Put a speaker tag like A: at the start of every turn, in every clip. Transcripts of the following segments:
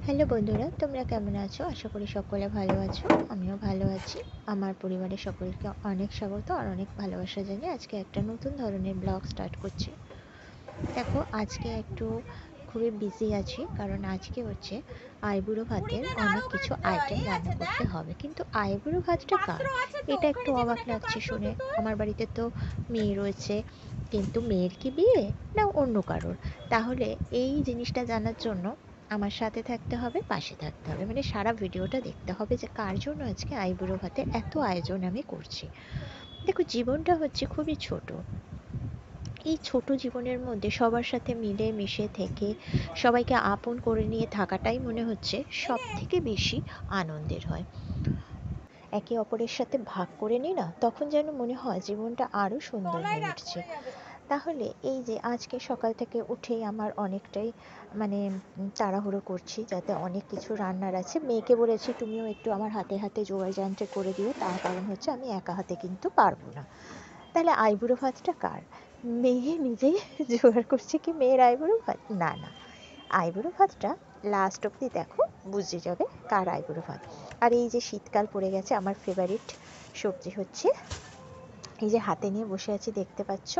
A: Hello বন্ধুরা, তোমরা কেমন আছো? আশা করি সকলে ভালো আছো। আমিও ভালো আছি। আমার পরিবারের সকলকে অনেক স্বাগত আর অনেক ভালোবাসা জানিয়ে আজকে একটা নতুন ধরনের ব্লগ স্টার্ট করছি। দেখো, আজকে একটু খুবই বিজি আছি, কারণ আজকে হচ্ছে আইবুড়ো ভাতের অনেক কিছু আইটেম রান্না করতে হবে। কিন্তু আইবুড়ো ভাতটা কার? এটা একটু অবাক লাগছে শুনে। আমার বাড়িতে তো মেয়ে রয়েছে, কিন্তু মেয়ের কি বিয়ে না অন্য কারোর? তাহলে এই জিনিসটা জানার জন্য আমার সাথে থাকতে হবে, পাশে থাকতে হবে, মানে সারা ভিডিওটা দেখতে হবে যে কার জন্য আজকে আইবুড়ো ভাতের এত আয়োজন আমি করছি। দেখো, জীবনটা হচ্ছে খুবই ছোট। এই ছোট জীবনের মধ্যে সবার সাথে মিলে মিশে থেকে সবাইকে আপন করে নিয়ে থাকাটাই মনে হচ্ছে সব থেকে বেশি আনন্দের হয়। একে অপরের সাথে ভাগ করে নিই না, তখন যেন মনে হয় জীবনটা আরো সুন্দর হয়ে উঠছে। তাহলে এই যে আজকে সকাল থেকে উঠেই আমার অনেকটাই মানে তাড়াহুড়ো করছি, যাতে অনেক কিছু রান্নার আছে। মেয়েকে বলেছি তুমিও একটু আমার হাতে হাতে জোগাড় যন্ত্রে করে দিও, তার কারণ হচ্ছে আমি একা হাতে কিন্তু পারবো না। তাহলে আইবুড়ো ভাতটা কার? মেয়ে নিজেই জোগাড় করছে কি মেয়ের আইবুড়ো ভাত? না না, আইবুড়ো ভাতটা লাস্ট অবধি দেখো, বুঝে যাবে কার আইবুড়ো ভাত। আর এই যে শীতকাল পড়ে গেছে, আমার ফেভারিট সবজি হচ্ছে, এই যে হাতে নিয়ে বসে আছি দেখতে পাচ্ছ,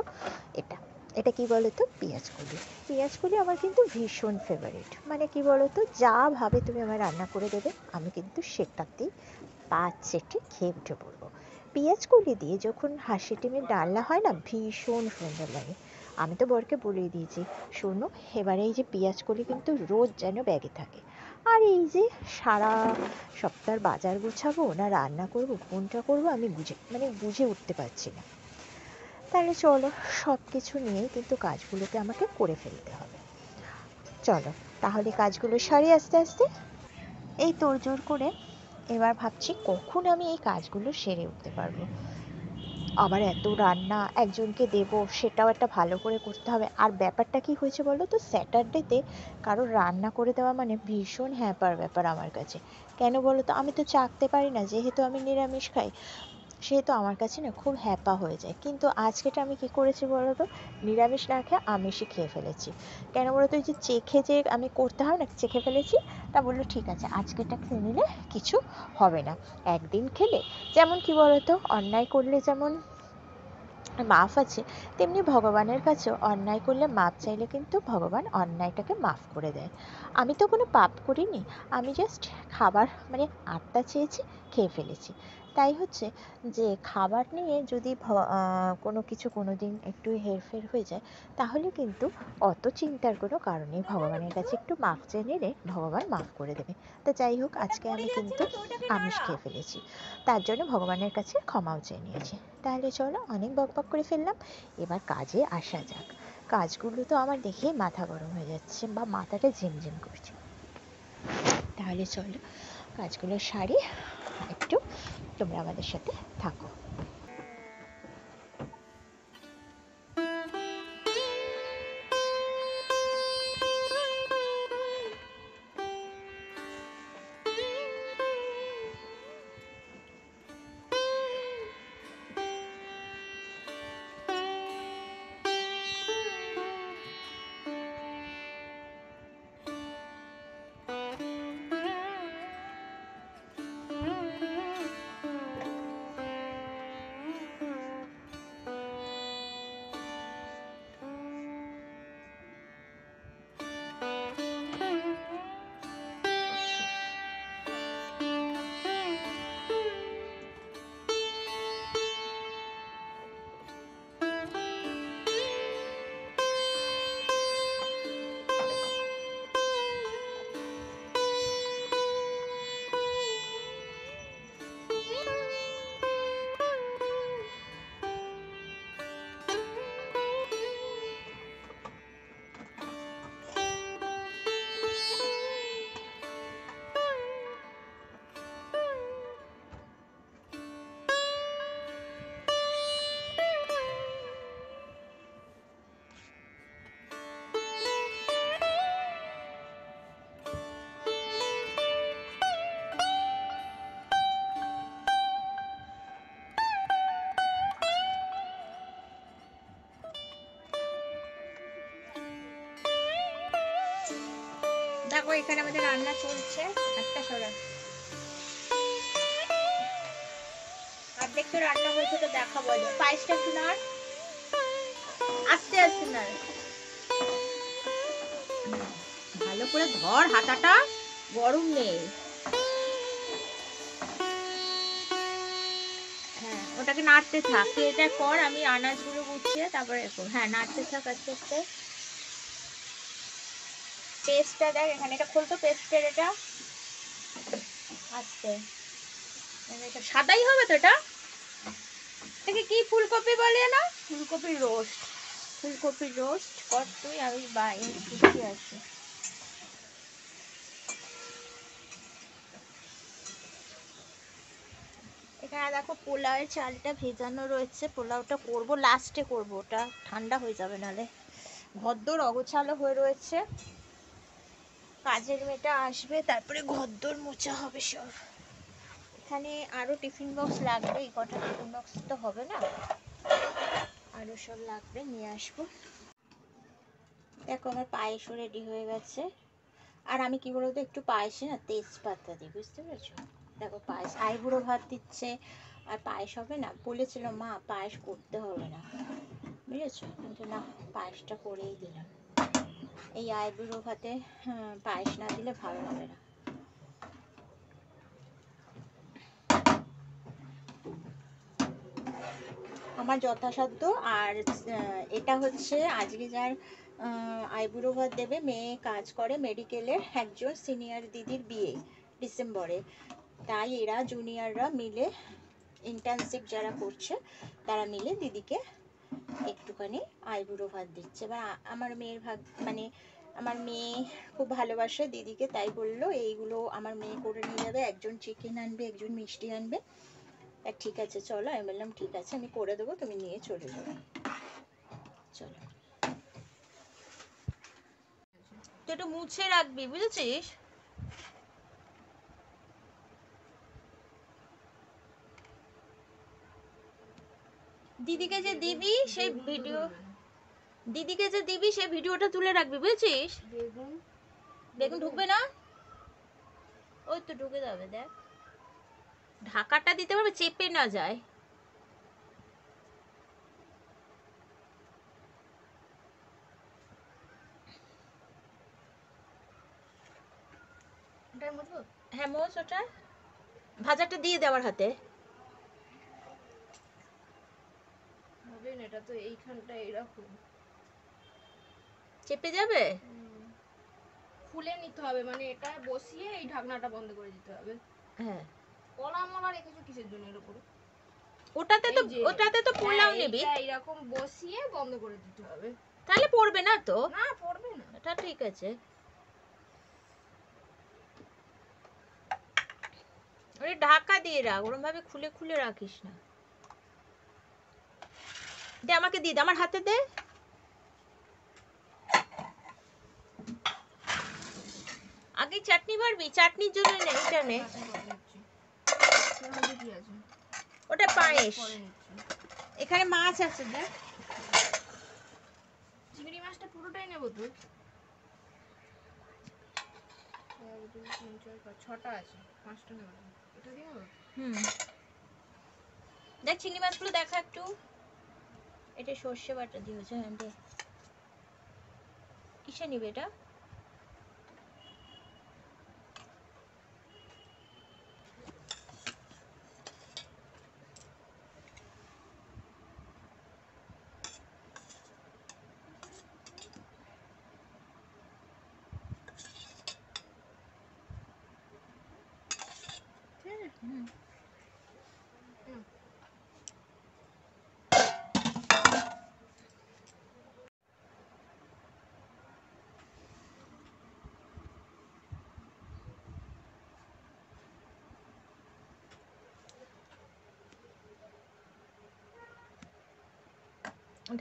A: এটা এটা কি বলতো? পেঁয়াজ কলি। পেঁয়াজ কলি আমার কিন্তু ভীষণ ফেভারিট। মানে কি বলতো, যা ভাবে তুমি আমার রান্না করে দেবে, আমি কিন্তু সেটাতেই পাঁচ চেটে খেয়ে উঠে পড়বো। পেঁয়াজ কলি দিয়ে যখন হাঁসি ডিমের ডালনা হয় না, ভীষণ সুন্দর লাগে। আমি তো বরকে বলেই দিয়েছি, শোনো, এবারে এই যে পেঁয়াজ কলি কিন্তু রোজ যেন ব্যাগে থাকে। আর এই যে সারা সপ্তাহের বাজার গোছাবো না রান্না করব, কোনটা করব আমি বুঝে উঠতে পারছি না। তাহলে চলো, সব কিছু নিয়েই কিন্তু কাজগুলোকে আমাকে করে ফেলতে হবে। চলো তাহলে কাজগুলো সারি আস্তে আস্তে। এই তোড়জোড় করে এবার ভাবছি কখন আমি এই কাজগুলো সেরে উঠতে পারবো। আবার এত রান্না একজনকে দেব, সেটাও একটা ভালো করে করতে হবে। আর ব্যাপারটা কি হয়েছে বলো তো, স্যাটারডেতে কারোর রান্না করে দেওয়া মানে ভীষণ হ্যাপার ব্যাপার আমার কাছে। কেন বলো তো, আমি তো চাখতে পারি না, যেহেতু আমি নিরামিষ খাই, সেহেতু আমার কাছে না খুব হ্যাপা হয়ে যায়। কিন্তু আজকেটা আমি কি করেছি বলো তো, নিরামিষ না খেয়ে আমিষই খেয়ে ফেলেছি। কেন বলো তো, এই যে চেখে যে আমি করতে হয় না, চেখে ফেলেছি। তা বললো ঠিক আছে, আজকেটা খেয়ে নিলে কিছু হবে না, একদিন খেলে। যেমন কি বলো তো, অন্যায় করলে যেমন মাফ আছে, তেমনি ভগবানের কাছেও অন্যায় করলে মাপ চাইলে কিন্তু ভগবান অন্যায়টাকে মাফ করে দেয়। আমি তো কোনো পাপ করিনি, আমি জাস্ট খাবার মানে আত্মা চেয়েছি, খেয়ে ফেলেছি। তাই হচ্ছে যে খাবার নিয়ে যদি কোনো কিছু কোনো দিন একটু হেরফের হয়ে যায়, তাহলে কিন্তু অত চিন্তার কোনো কারণ নেই, ভগবানের কাছে একটু মাফ চেয়ে নিলে ভগবান মাফ করে দেবে। তো যাই হোক, আজকে আমি কিন্তু আমিষ খেয়ে ফেলেছি, তার জন্য ভগবানের কাছে ক্ষমাও চেয়ে নিয়েছি। তাহলে চলো, অনেক বকবক করে ফেললাম, এবার কাজে আসা যাক। কাজগুলো তো আমার দেখেই মাথা গরম হয়ে যাচ্ছে, বা মাথাটা ঝিমঝিম করছে। তাহলে চলো কাজগুলো সারি, একটু তোমরা আমাদের সাথে থাকো। দেখো এখানে আমাদের রান্না চলছে। একটা সরা অর্ধেক তো রান্না হয়েছে, তো দেখাবো। পায়েসটা একটু নাড়, আস্তে আস্তে নাড়, ভালো করে ধর, হাতাটা গরম নেই। হ্যাঁ, ওটাকে নাড়তে থাক, তুই এটা কর, আমি আনাজগুলো গুছিয়ে তারপরে কর। হ্যাঁ, নাড়তে থাক আস্তে আস্তে। পেস্টটা দেখ এখানে, এটা খোলতো পেস্টের, এটা আস্তে, এটা সাদাই হবে তো। এটাকে কি ফুলকপি বলে না? ফুলকপির রোস্ট। ফুলকপির রোস্ট কর তুই, আমি বাইরে গুছিয়ে আসি। এখানে দেখো পোলাওয়ের চালটা ভেজানো রয়েছে, পোলাওটা করব লাস্টে করব, ওটা ঠান্ডা হয়ে যাবে নালে। ঘরদোর অগোছালো হয়ে রয়েছে, কাজের মেয়েটা আসবে তারপরে ঘরদোর মোছা হবে সব। এখানে আরো টিফিন বক্স লাগবে, এই কটা টিফিন বক্স তো হবে না, আরো সব লাগবে, নিয়ে আসবো। দেখো আমার পায়েসও রেডি হয়ে গেছে। আর আমি কি বলতো, একটু পায়েসে না তেজপাতা দিই, বুঝতে পেরেছো? দেখো পায়েস, আইবুড়ো ভাত দিচ্ছে আর পায়েস হবে না, বলেছিল মা পায়েস করতে হবে না, বুঝেছো? কিন্তু না, পায়েসটা করেই দিলাম। এই আইবুড়ো ভাতে পায়েস না দিলে ভালো হবে না। আমার যথাসাধ্য। আর এটা হচ্ছে আজকে যার আইবুড়ো ভাত দেবে, মেয়ে কাজ করে মেডিকেলের, একজন সিনিয়র দিদির বিয়ে ডিসেম্বরে, তাই এরা জুনিয়ররা মিলে, ইন্টার্নশিপ যারা করছে তারা মিলে দিদিকে একটুখানি আইবুড়ো ভাত দিচ্ছে। বা আমার মেয়ের ভাগ, মানে আমার মেয়ে খুব ভালোবাসে দিদিকে, তাই বললো এইগুলো আমার মেয়ে করে নিয়ে যাবে, একজন চিকেন আনবে, একজন মিষ্টি আনবে। ঠিক আছে চলো, আমি বললাম ঠিক আছে আমি করে দেবো, তুমি নিয়ে চলে যাবে। চলো, তুই একটু মুছে রাখবি, বুঝেছিস? দিদিকে যে দিবি সেই ভিডিও, দিদিকে যে দিবি সেই ভিডিওটা তুলে রাখবি, বুঝেছিস? বেগুন ঢুকবে না, ওই তো ঢুকে যাবে, দেখ ঢাকাটা দিতে পারবে, চেপে না যায়। হ্যাঁ মোজ, ওটা ভাজাটা দিয়ে দে আমার হাতে। হবে না, এটা তো এইখানটা এরকম চেপে যাবে,
B: খুলে নিতে হবে, মানে এটা বসিয়ে এই ঢাকনাটা বন্ধ করে দিতে হবে।
A: হ্যাঁ,
B: কলা মলা রেখেছো কিসের জন্য এর উপরে?
A: ওটাতে তো পোলাও নিবি,
B: এটা এরকম বসিয়ে বন্ধ করে দিতে হবে,
A: তাহলে পড়বে না তো।
B: না পড়বে না,
A: এটা ঠিক আছে। আরে ঢাকা দিয়ে রাখ, ওরকম ভাবে খুলে খুলে রাখিস না। দে আমাকে দিয়ে দে, আমার হাতে দে। আগে চাটনি বাড়বি, চাটনির জন্য নে, এটা নে। ওটা পায়েস, এখানে মাছ আছে, দেখ
B: চিংড়ি মাছটা পুরোটাই নেবো তো। 6টা আছে, 5টা নেবো, এটা দিয়ে নেবো।
A: দেখ চিংড়ি মাছগুলো দেখা একটু, এটা সর্ষে বাটা দিয়েছে। হ্যাঁ দে, কিসে নিবে এটা?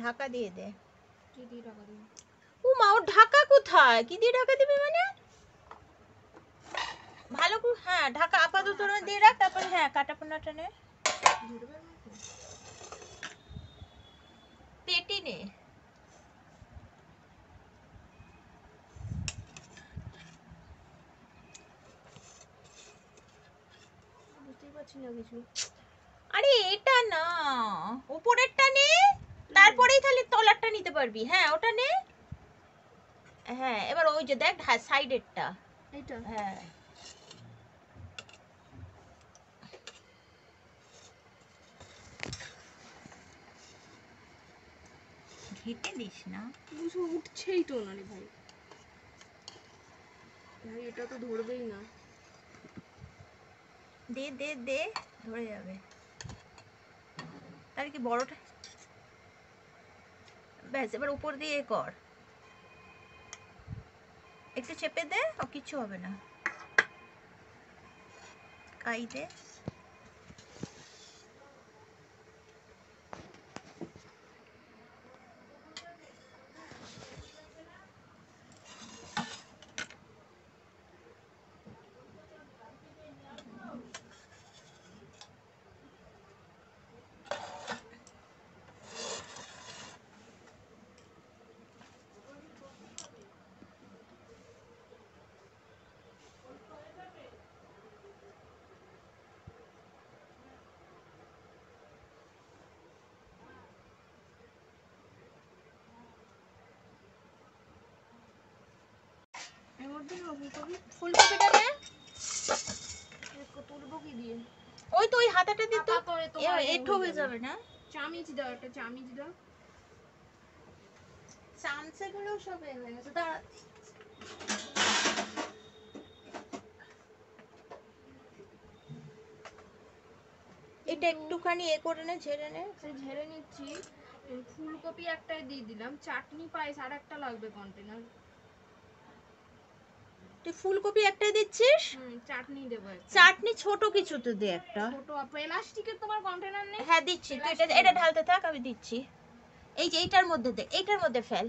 A: ঢাকা দিয়ে দে।
B: কি দিয়ে ঢাকা দেবো?
A: ও মা, ওর ঢাকা কোথায়? কি দিয়ে ঢাকা দিবি মানে? ভালো করে, হ্যাঁ ঢাকা আপাতত দিয়ে রাখ, তারপরে হ্যাঁ কাটা পোনাটা নে, পেটি নে।
B: পাচ্ছি না কিছু।
C: আরে এটা না, উপরেরটা নে, তারপরেই তাহলে তলারটা নিতে পারবি। হ্যাঁ ওটা নে। হ্যাঁ এবার ওই যে দেখ সাইডেরটা।
B: এইটা
C: হ্যাঁ ঘেটে দিস না।
B: বুঝো উঠছেই তো না রে ভাই। ভাই এটা তো ধরবেই না।
C: দে দে দে, ধরে যাবে। তাহলে কি বড়টা, ব্যাস এবার উপর দিয়ে কর, একটু চেপে দে, ও কিচ্ছু হবে না। কাই দে।
B: এর মধ্যে না ফুলকপি
C: ফুলকপিটা নে।
B: তুলবো কি দিয়ে?
C: ওই তো ওই হাতাটা দিয়ে তো
B: হাতা তো তোমার
C: এঠো হয়ে যাবে না?
B: চামিচ দাও, একটা চামিচ দাও।
C: চামচেগুলো সব হয়ে গেছে। দাঁড়া, এটা একটুখানি এ করে নে, ঝেড়ে নে।
B: সে ঝেড়ে নিচ্ছি। ফুলকপি একটাই দিয়ে দিলাম, চাটনি পায়েস আর একটা লাগবে কন্টেনার।
C: তুই ফুলকপি একটাই দিচ্ছিস?
B: চাটনি দেবো একটা।
C: চাটনি ছোট কিছু তো দে একটা।
B: ছোট প্লাস্টিকের তোমার কন্টেনার নেই?
C: হ্যাঁ দিচ্ছি, তুই এটা এটা ঢালতে থাক, আমি দিচ্ছি। এই যে এইটার মধ্যে দে, এইটার মধ্যে ফেল।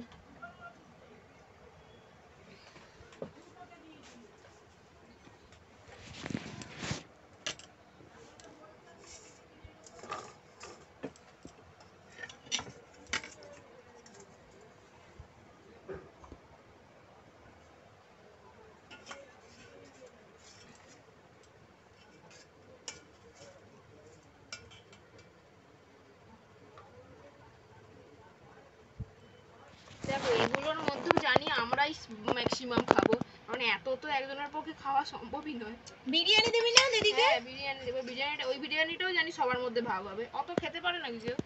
B: দেখো এগুলোর মধ্যেও জানি আমরাই ম্যাক্সিমাম খাবো, কারণ এত তো একজনের পক্ষে খাওয়া সম্ভবই নয়।
C: বিরিয়ানি দিবি না দিদিকে?
B: হ্যাঁ বিরিয়ানি দেবো, বিরিয়ানিটা ওই বিরিয়ানিটাও জানি সবার মধ্যে ভাগ হবে, অত খেতে পারে না কেউ।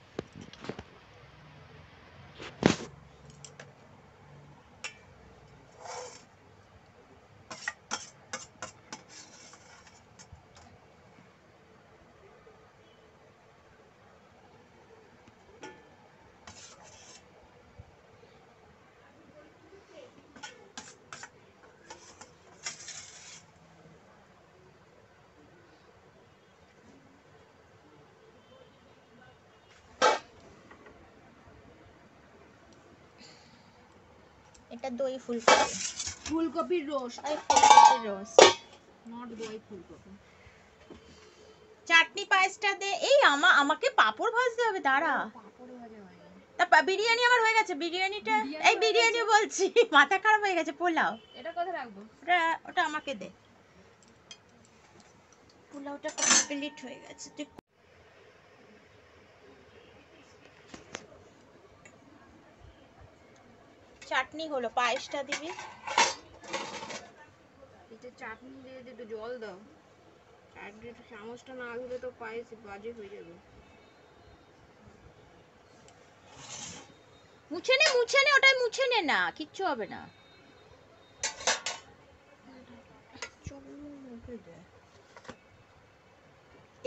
C: এটা দই ফুলকপি।
B: ফুলকপির রোস্ট,
C: এই ফুলকপির রোস্ট,
B: নট দই ফুলকপি।
C: চাটনি পায়েসটা দে। এই আমাকে পাঁপড় ভাজতে হবে, দাঁড়া।
B: পাঁপড় ভাজা হয়নি।
C: তা বিরিয়ানি আমার হয়ে গেছে, বিরিয়ানিটা এই
B: হয়ে
C: বিরিয়ানি
B: গেছে?
C: বলছি, মাথা খারাপ হয়ে গেছে। পোলাও,
B: এটা কোথায় রাখবো?
C: ওটা ওটা আমাকে দে। পোলাওটা কমপ্লিট হয়ে গেছে। তুই চাটনি হলো, পায়েসটা দিবি।
B: এটা চাটনি দিয়ে একটু জল দাও। চাটনির চামচটা না ধুলে তো পায়েস বাজে হয়ে যাবে।
C: মুছে নে মুছে নে, ওটাই মুছে নে না, কিচ্ছু হবে না।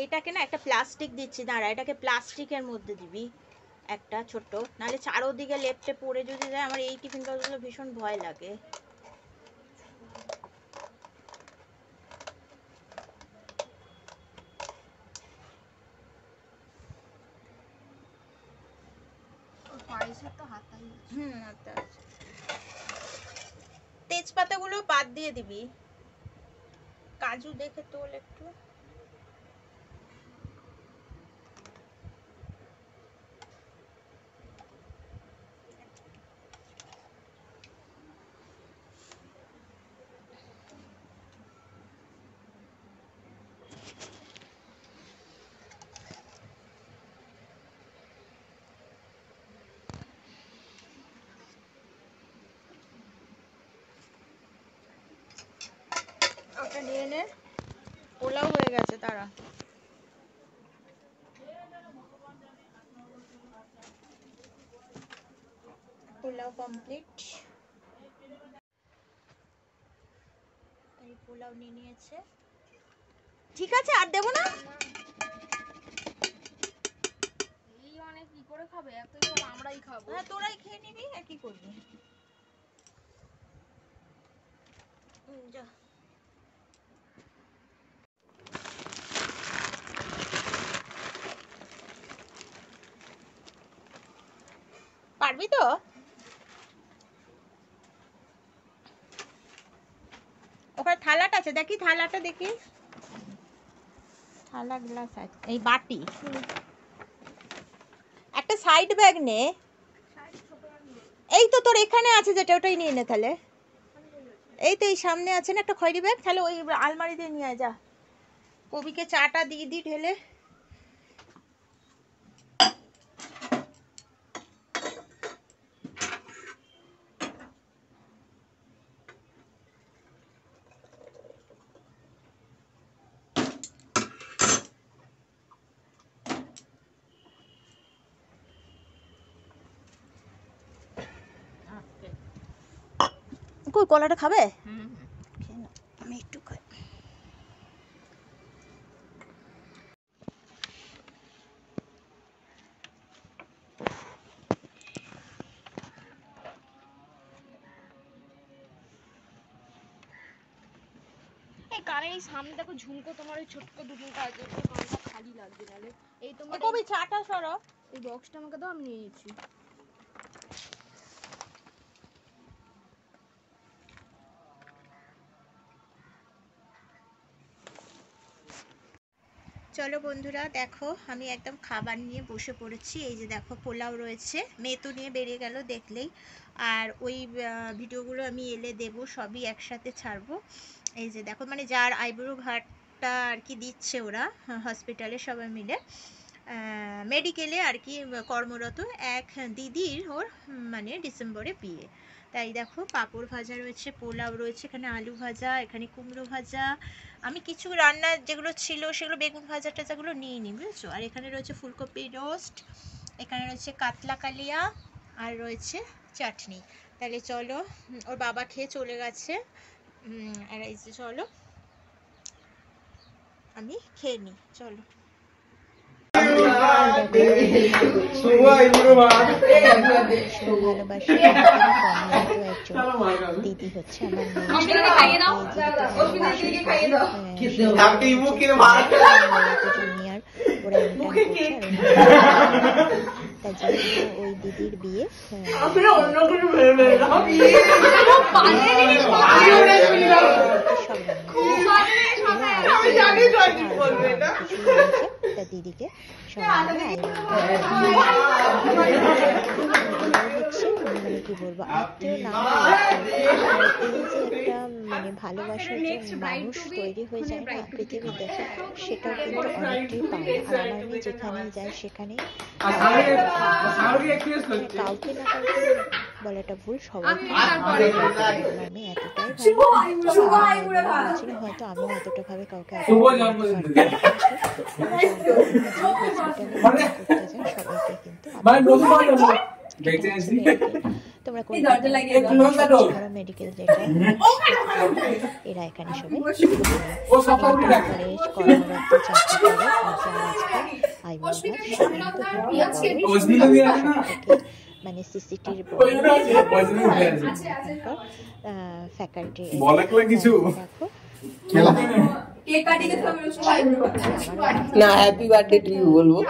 C: এটাকে না একটা প্লাস্টিক দিচ্ছি, দাঁড়া, এটাকে প্লাস্টিকের মধ্যে দিবি একটা ছোট, নাহলে চারোদিকে লেপটে পড়ে যদি যায়, আমার এই টিফিন বক্সগুলো ভীষণ ভয় লাগে।
B: পায়েসের তো হাতাই আছে।
C: আচ্ছা আচ্ছা। তেজপাতাগুলো বাদ দিয়ে দিবি, কাজু দেখে তোল একটু। নিয়ে নে, পোলাও হয়ে গেছে তারা। পোলাও কমপ্লিট। এই পোলাও নিয়ে নিয়েছে। ঠিক আছে, আর দেবো না।
B: এই অনেক কি করে খাবে, এত সব আমরাই খাবো।
C: হ্যাঁ, তোরাই খেয়ে নিবি, আর কি করবি। যা। পারবি তো? ওখানে থালাটা আছে, দেখি থালাটা দেখি। থালা গ্লাস আছে, এই বাটি। একটা সাইড ব্যাগ নে। এই তো তোর এখানে আছে যেটা, ওটাই নিয়ে নে তাহলে। এই তো এই সামনে আছে না একটা খয়েরি ব্যাগ, তাহলে ওই আলমারিতে নিয়ে আয় যা। কবিকে চাটা দিয়ে দি ঢেলে। কই কলাটা খাবে? খেয়ে নাও, আমি একটু খাই।
B: এই কানের এই সামনে দেখো ঝুমকো, তোমার ওই ছোট্ট দুটোটা আছে, ওটা কানটা খালি লাগবে নালে। এই তোমার
C: কবি চাটা সরো।
B: এই বক্সটা আমাকে দাও, আমি নিয়ে নিচ্ছি।
C: চলো বন্ধুরা, দেখো আমি একদম খাবার নিয়ে বসে পড়েছি। এই যে দেখো পোলাও রয়েছে, মেয়ে তো নিয়ে বেরিয়ে গেল দেখলেই। আর ওই ভিডিওগুলো আমি এলে দেবো, সবই একসাথে ছাড়বো। এই যে দেখো, মানে যার আইব্রো ঘাটটা আর কি দিচ্ছে ওরা হসপিটালে সবাই মিলে, মেডিকেলে আর কি কর্মরত এক দিদির, ওর মানে ডিসেম্বরে বিয়ে। তাই দেখো পাঁপড় ভাজা রয়েছে, পোলাও রয়েছে, এখানে আলু ভাজা, এখানে কুমড়ো ভাজা। আমি কিছু রান্না যেগুলো ছিল সেগুলো বেগুন ভাজা টাজাগুলো নিয়ে নিই, বুঝেছো। আর এখানে রয়েছে ফুলকপি রোস্ট, এখানে রয়েছে কাতলা কালিয়া, আর রয়েছে চাটনি। তাহলে চলো, ওর বাবা খেয়ে চলে গেছে। আর এই যে চলো আমি খেয়ে নিই, চলো।
A: ভালোবাসি একজন দিদি হচ্ছে আমার জুনিয়র, ওরা তার জন্য ওই দিদির বিয়ে সব দিদিকে সবাই হচ্ছে মানে কি বলবো, আত্মীয় না এই যে একটা মানে ভালোবাসার যে মানুষ তৈরি হয়ে যায় না পৃথিবীতে, সেটাও কিন্তু অনেকটাই পায়। আর আমার মেয়ে যেখানেই যায় সেখানেই কাউকে না কাউকে বলাটা ভুল, সবাইকে আমার মেয়ে এতটাই ভালো, হয়তো আমি অতটা ভাবে কাউকে সবাইকে কিন্তু তোমরা মেডিকেল যেটা এরা এখানে সবাই কর্মরত চাকরি করে, মানে সিসিটির ফ্যাকাল্টি।
D: না হ্যাপি বার্থডে টু ইউ বলবো।